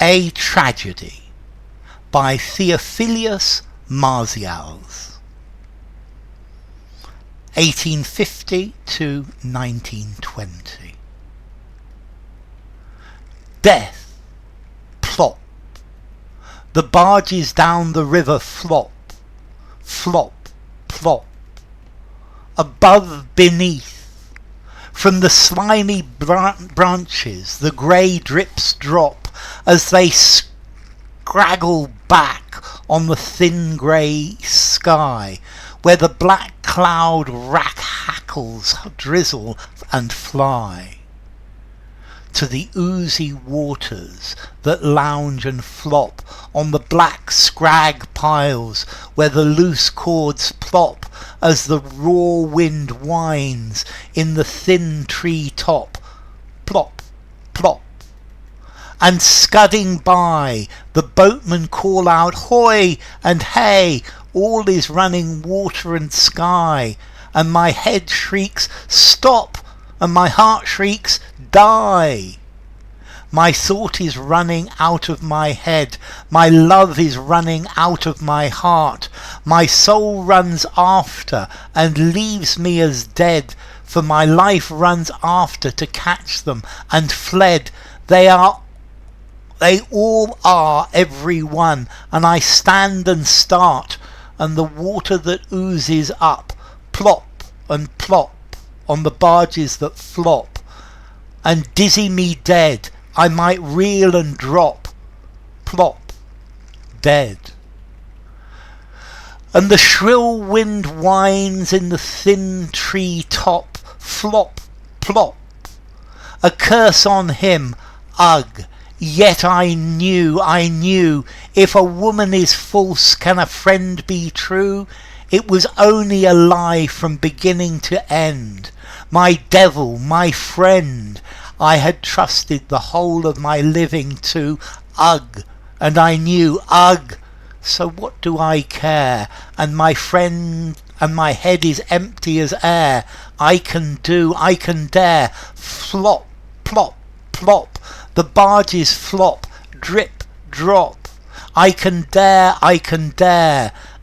A Tragedy by Theophilus Marzials, 1850 to 1920. Death, plop, the barges down the river flop, flop, plop, above, beneath, from the slimy branches the grey drips drop as they scraggle back on the thin grey sky, where the black cloud rack-hackles drizzle and fly. To the oozy waters that lounge and flop on the black scrag piles, where the loose cords plop as the raw wind whines in the thin tree top, plop, plop. And scudding by, the boatmen call out hoy and hey, all is running water and sky, and my head shrieks stop, and my heart shrieks die. My thought is running out of my head, my love is running out of my heart, my soul runs after and leaves me as dead, for my life runs after to catch them and fled. They all are, every one, and I stand and start, and the water that oozes up, plop and plop on the barges that flop, and dizzy me dead. I might reel and drop, plop, dead. And the shrill wind whines in the thin tree top, flop, plop. A curse on him, ugh, yet I knew, if a woman is false, can a friend be true? It was only a lie from beginning to end. My devil, my friend, I had trusted the whole of my living to, ugh, and I knew, ugh, so what do I care? And my friend, and my head is empty as air. I can do, I can dare, flop, plop, plop, the barges flop, drip, drop. I can dare,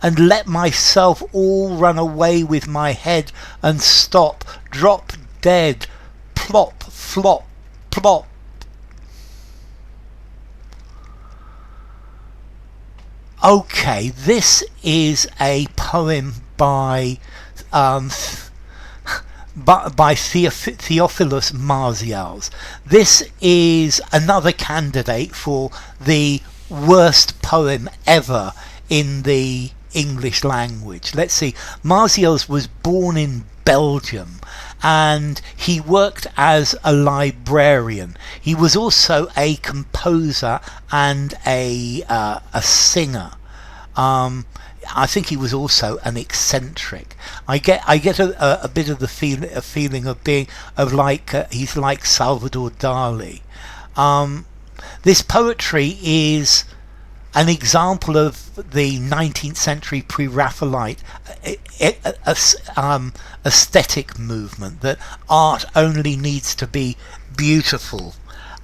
and let myself all run away with my head and stop, drop dead, plop, flop, plop. Okay, this is a poem by Theophilus Marzials. This is another candidate for the worst poem ever in the English language. Let's see. Marzials was born in Belgium and he worked as a librarian. He was also a composer and a singer. I think he was also an eccentric. I get a bit of the feeling of being he's like Salvador Dali. This poetry is an example of the 19th century pre-Raphaelite aesthetic movement, that art only needs to be beautiful.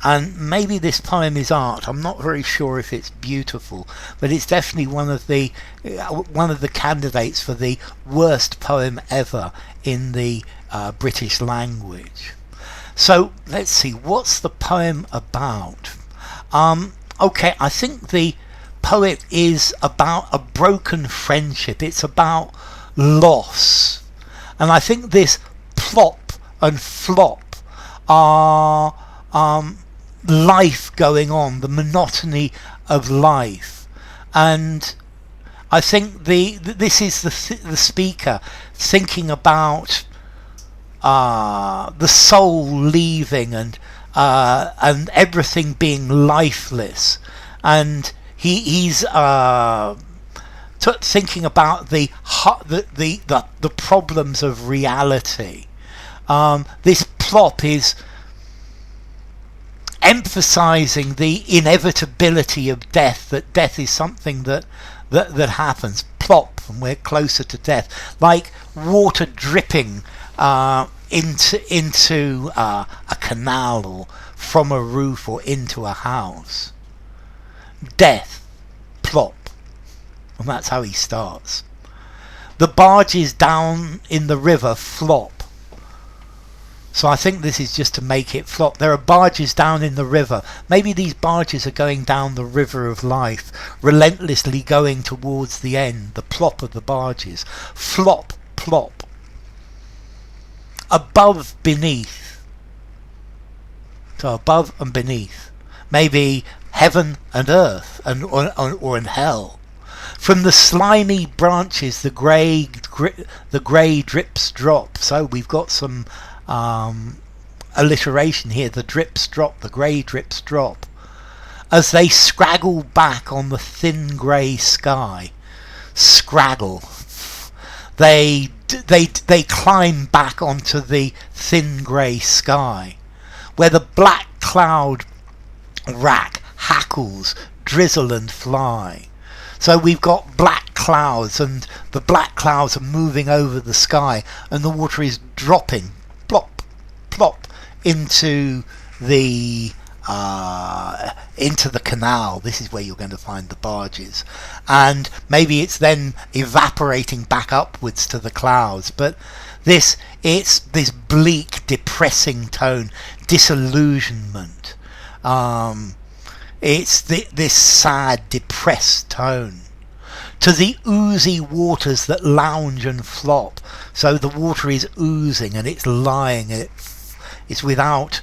And maybe this poem is art. I'm not very sure if it's beautiful, but it's definitely one of the candidates for the worst poem ever in the British language. So let's see, what's the poem about? Okay, I think the poet is about a broken friendship. It's about loss, and I think this plop and flop are life going on, the monotony of life. And I think this is the speaker thinking about the soul leaving and everything being lifeless, and he's thinking about the problems of reality. This plop is emphasizing the inevitability of death, that death is something that happens. Plop, and we're closer to death, like water dripping into a canal or from a roof or into a house. death, plop. And that's how he starts. The barges down in the river flop. So I think this is just to make it flop. There are barges down in the river. Maybe these barges are going down the river of life, relentlessly going towards the end, the plop of the barges. Flop, plop. Above, beneath. So above and beneath. Maybe heaven and earth, or in hell. From the slimy branches, the grey drips drop. So we've got some alliteration here. The drips drop, the grey drips drop, as they scraggle back on the thin grey sky. Scraggle. They climb back onto the thin grey sky, where the black cloud rack-hackles, drizzle and fly. So we've got black clouds, and the black clouds are moving over the sky, and the water is dropping, plop, plop, into the canal. This is where you're going to find the barges, and maybe it's then evaporating back upwards to the clouds. But it's this bleak, depressing tone, disillusionment. It's this sad, depressed tone. To the oozy waters that lounge and flop. So the water is oozing and it's lying, and it's without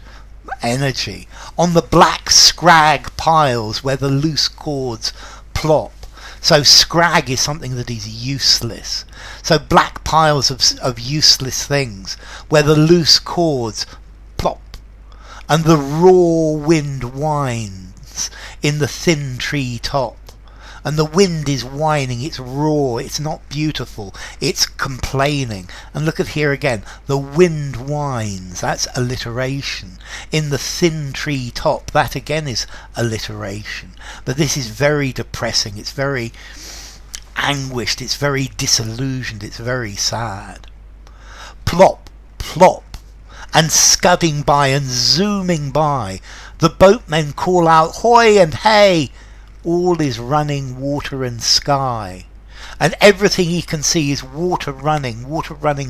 energy. On the black scrag piles where the loose cords plop. So scrag is something that is useless. So black piles of useless things where the loose cords plop. And the raw wind whines in the thin tree top, and the wind is whining. It's raw, it's not beautiful, it's complaining. And look at here again, the wind whines, that's alliteration. In the thin tree top, that again is alliteration. But this is very depressing, it's very anguished, it's very disillusioned, it's very sad. Plop, plop, and scudding by and zooming by, the boatmen call out hoy and hey. All is running, water and sky, and everything he can see is water running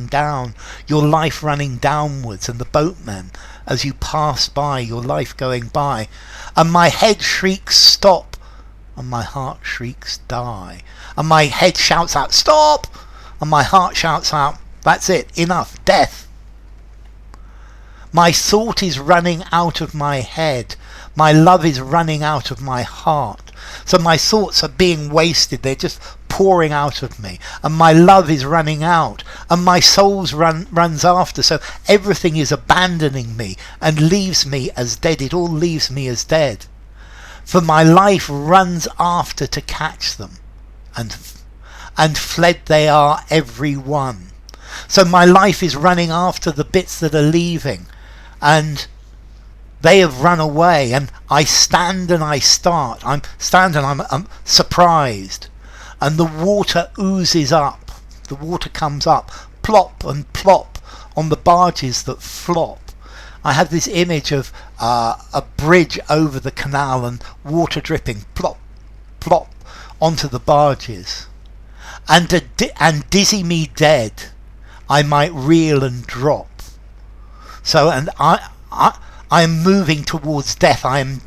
down, your life running downwards, and the boatmen as you pass by, your life going by. And my head shrieks stop, and my heart shrieks die, and my head shouts out stop, and my heart shouts out that's it, enough, death. My thought is running out of my head. My love is running out of my heart. So my thoughts are being wasted. They're just pouring out of me. And my love is running out. And my soul runs after. So everything is abandoning me and leaves me as dead. It all leaves me as dead. For my life runs after to catch them. And fled they are every one. So my life is running after the bits that are leaving. And they have run away, and I stand and I start. I'm surprised, and the water oozes up. The water comes up, plop and plop on the barges that flop. I have this image of a bridge over the canal and water dripping, plop, plop, onto the barges, and dizzy me dead. I might reel and drop. So, and I am moving towards death. I am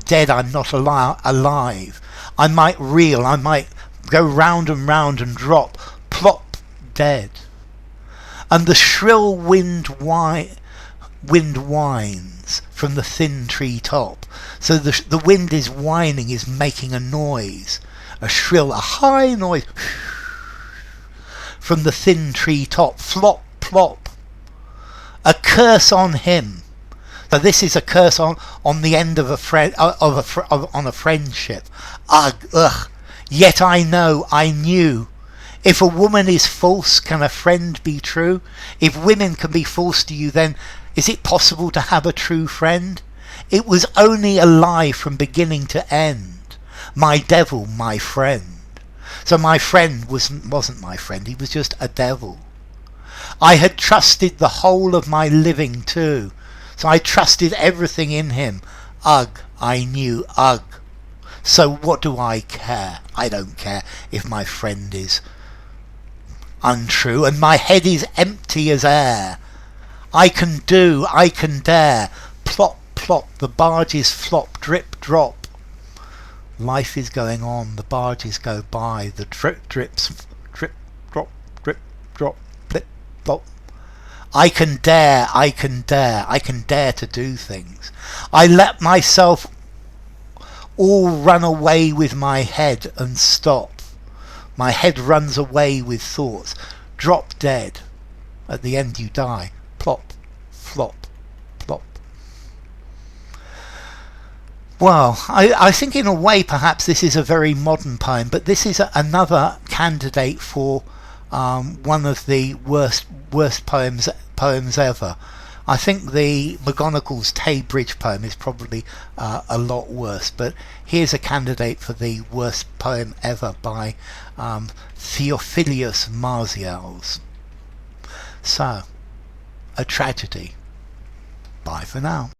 dead. I'm not alive. I might reel. I might go round and round and drop. Plop, dead. And the shrill wind whines from the thin tree top. So the wind is whining, is making a noise, a shrill, a high noise from the thin tree top. Flop, plop. A curse on him. So this is a curse on the end of a friendship. Ugh. Yet I knew. If a woman is false, can a friend be true? If women can be false to you, then is it possible to have a true friend? It was only a lie from beginning to end. My devil, my friend. So my friend wasn't my friend. He was just a devil. I had trusted the whole of my living too. So I trusted everything in him. Ugh, I knew, ugh. So what do I care? I don't care if my friend is untrue and my head is empty as air. I can do, I can dare. Plop, plop, the barges flop, drip, drop. Life is going on, the barges go by, the drip drips, drip, drop, plip, plop. I can dare, I can dare, I can dare to do things. I let myself all run away with my head and stop. My head runs away with thoughts. Drop dead. At the end you die. Plop, flop, plop. Well, I think in a way perhaps this is a very modern poem, but this is another candidate for one of the worst poems ever. I think the McGonagall's Tay Bridge poem is probably a lot worse, but here's a candidate for the worst poem ever by Theophilus Marzials. So, a tragedy. Bye for now.